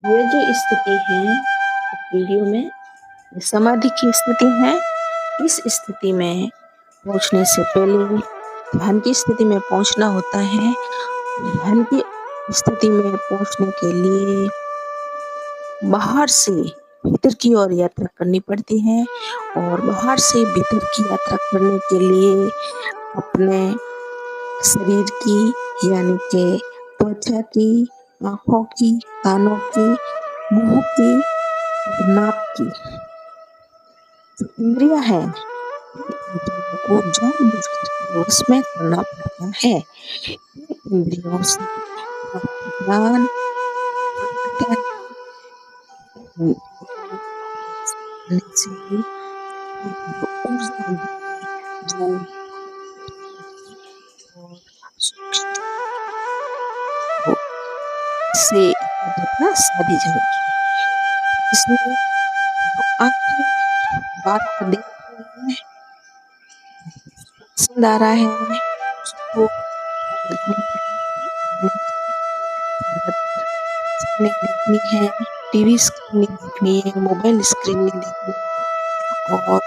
ये जो स्थिति है इस वीडियो में, ये समाधि की स्थिति है। इस स्थिति में पहुंचने से पहले ध्यान की स्थिति में पहुंचना होता है। ध्यान की स्थिति में पहुंचने के लिए बाहर से भीतर की ओर यात्रा करनी पड़ती है और बाहर से भीतर की यात्रा करने के लिए अपने शरीर की यानी कि त्वचा की, आंखों की, कानों की, मुंह की, नाक की जो इंद्रियां हैं, इंद्रियों को जानबूझकर के वश में करना पड़ता है। इन इंद्रियों से आपको ज्ञान मिलता है। इंद्रियों से जो ऊर्जा होगी, जो और सूक्ष्म हो, इससे एकाग्रता साधी जाएगी। इसमें जो आंखें बात को देख रही है, पसंद आ रहा है, उसको देखने के लिए स्क्रीन देखनी है, टीवी स्क्रीन देखनी है, मोबाइल स्क्रीन देखनी है और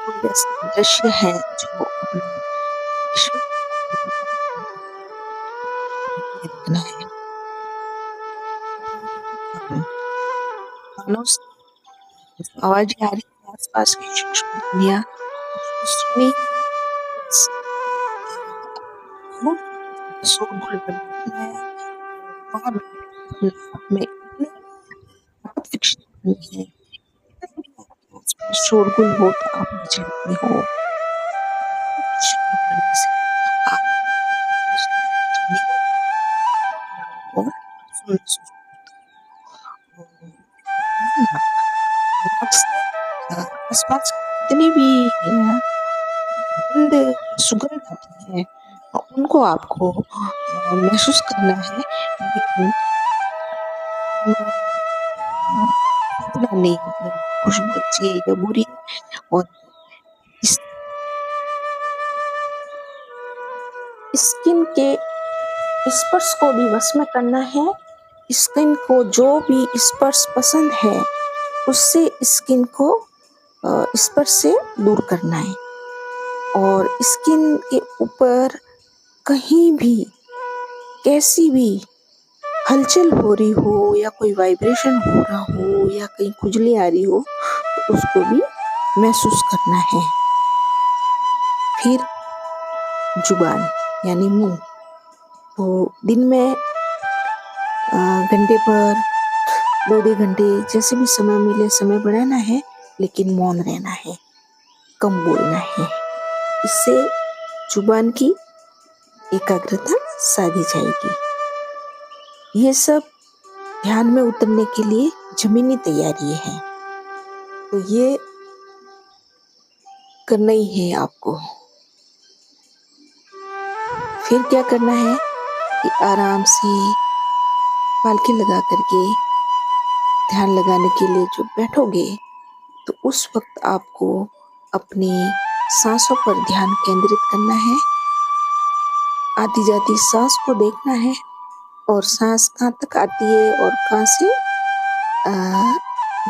कोई ऐसा दृश्य है जो अपने विश्व देखना है। कानों से आवाजें आ रही है, आसपास की सूक्ष्म ध्वनियां सुनी, शोरगुल करना है और अपने आप में इतनी ताकत विकसित करनी है, इतना भी आपके आसपास शोरगुल हो तो आप झेलते हो। शोर करने से आप और सुन आसपास जितनी भी गंध सुगंध आती है उनको आपको महसूस करना है, लेकिन इतना नहीं खुशबू अच्छी है या बुरी है। और इस स्किन के स्पर्श को भी वश में करना है। स्किन को जो भी स्पर्श पसंद है उससे स्किन को स्पर्श से दूर करना है और स्किन के ऊपर कहीं भी कैसी भी हलचल हो रही हो या कोई वाइब्रेशन हो रहा हो या कहीं खुजली आ रही हो तो उसको भी महसूस करना है। फिर जुबान यानी मुंह, तो दिन में घंटे पर 2-2 घंटे जैसे भी समय मिले समय बढ़ाना है, लेकिन मौन रहना है, कम बोलना है। इससे जुबान की एकाग्रता साधी जाएगी। ये सब ध्यान में उतरने के लिए जमीनी तैयारी है, तो ये करना ही है आपको। फिर क्या करना है कि आराम से पालकी लगा करके ध्यान लगाने के लिए जो बैठोगे तो उस वक्त आपको अपनी सांसों पर ध्यान केंद्रित करना है। आती जाती सांस को देखना है और सांस कहाँ तक आती है और कहाँ से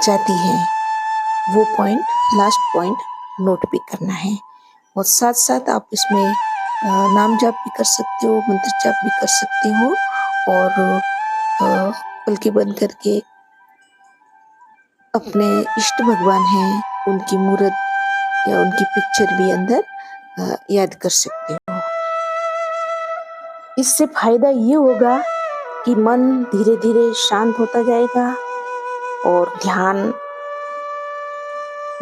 जाती है, वो पॉइंट, लास्ट पॉइंट नोट भी करना है। और साथ साथ आप इसमें नाम जाप भी कर सकते हो, मंत्र जाप भी कर सकते हो और पलके बंद करके अपने इष्ट भगवान हैं उनकी मूर्त या उनकी पिक्चर भी अंदर याद कर सकते हो। इससे फायदा ये होगा कि मन धीरे धीरे शांत होता जाएगा और ध्यान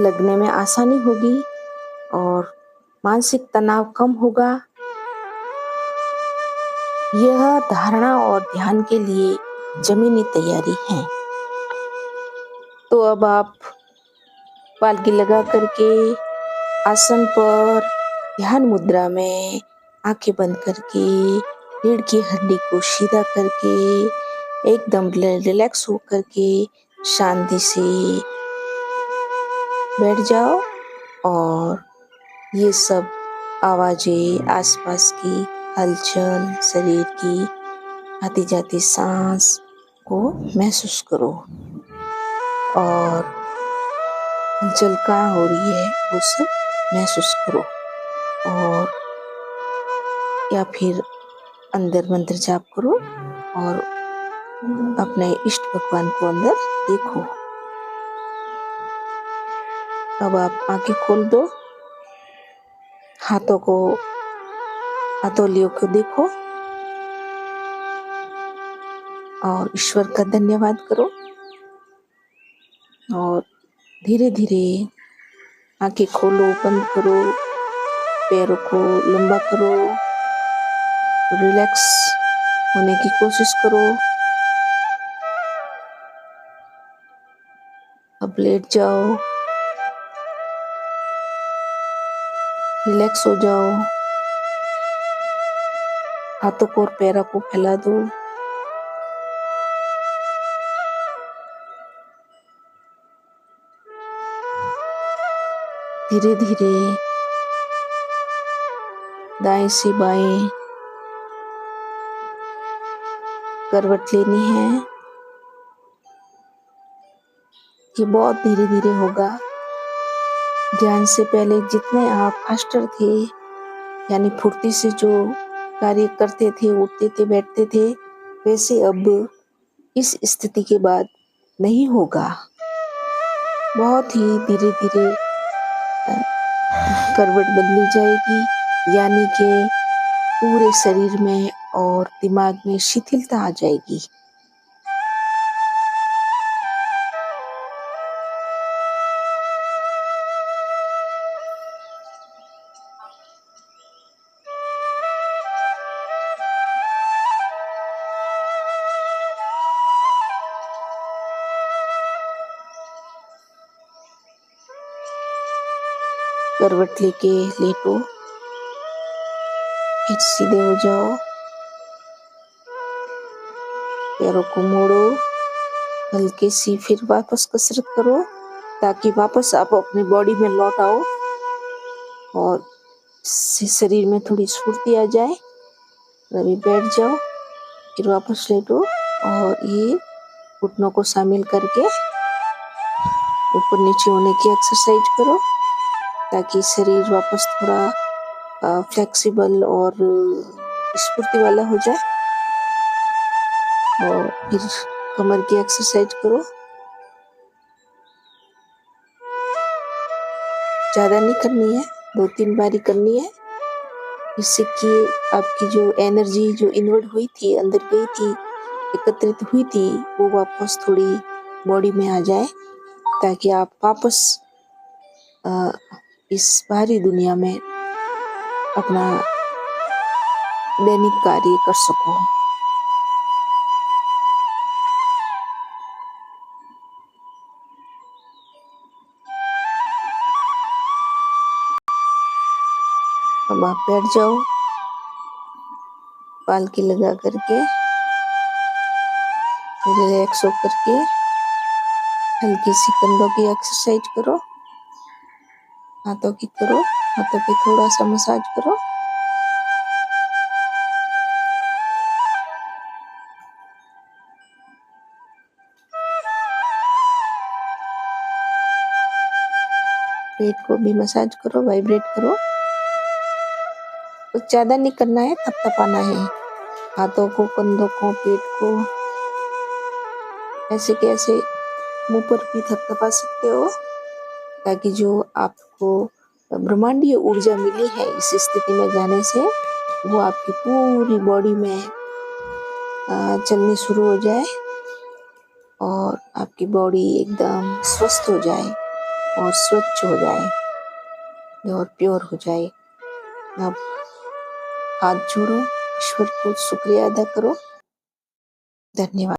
लगने में आसानी होगी और मानसिक तनाव कम होगा। यह धारणा और ध्यान के लिए जमीनी तैयारी है। तो अब आप पालकी लगा करके आसन पर ध्यान मुद्रा में आंखें बंद करके रीढ़ की हड्डी को सीधा करके एकदम रिलैक्स हो करके शांति से बैठ जाओ और ये सब आवाजें, आसपास की हलचल, शरीर की आती जाती सांस को महसूस करो और हलचल कहाँ हो रही है वो सब महसूस करो। और या फिर अंदर मंत्र जाप करो और अपने इष्ट भगवान को अंदर देखो। अब आप आंखें खोल दो, हथेलियों को देखो और ईश्वर का धन्यवाद करो और धीरे धीरे आंखें खोलो, बंद करो, पैरों को लंबा करो, रिलैक्स होने की कोशिश करो। अब लेट जाओ, रिलैक्स हो जाओ, हाथों को और पैरों को फैला दो। धीरे धीरे दाएं से बाएं करवट लेनी है। ये बहुत धीरे धीरे होगा। ध्यान से पहले जितने आप फास्टर थे, यानी फुर्ती से जो कार्य करते थे, उठते थे, बैठते थे, वैसे अब इस स्थिति के बाद नहीं होगा। बहुत ही धीरे धीरे करवट बदली जाएगी, यानी कि पूरे शरीर में और दिमाग में शिथिलता आ जाएगी। करवट लेके लेटो, फिर सीधे हो जाओ, पैरों को मोड़ो, हल्की सी फिर वापस कसरत करो ताकि वापस आप अपनी बॉडी में लौट आओ और शरीर में थोड़ी स्फूर्ति आ जाए। अभी बैठ जाओ, फिर वापस लेटो और ये घुटनों को शामिल करके ऊपर नीचे होने की एक्सरसाइज करो ताकि शरीर वापस थोड़ा फ्लेक्सिबल और स्फूर्ति वाला हो जाए। और फिर कमर की एक्सरसाइज करो, ज़्यादा नहीं करनी है, 2-3 बारी करनी है। इससे कि आपकी जो एनर्जी जो इन्वर्ट हुई थी, अंदर गई थी, एकत्रित हुई थी, वो वापस थोड़ी बॉडी में आ जाए ताकि आप वापस इस बाहरी दुनिया में अपना दैनिक कार्य कर सको। अब आप बैठ जाओ, पालकी लगा करके रिलैक्स हो करके हल्की सी कंधों की एक्सरसाइज करो, हाथों की करो, हाथों पे थोड़ा सा मसाज करो। पेट को भी मसाज करो, वाइब्रेट करो। कुछ ज्यादा नहीं करना है, थपथपाना है हाथों को, कंधों को, पेट को। ऐसे कैसे मुंह पर भी थपथपा सकते हो ताकि जो आपको ब्रह्मांडीय ऊर्जा मिली है इस स्थिति में जाने से, वो आपकी पूरी बॉडी में चलनी शुरू हो जाए और आपकी बॉडी एकदम स्वस्थ हो जाए और स्वच्छ हो जाए और प्योर हो जाए। अब हाथ जोड़ो, ईश्वर को शुक्रिया अदा करो। धन्यवाद।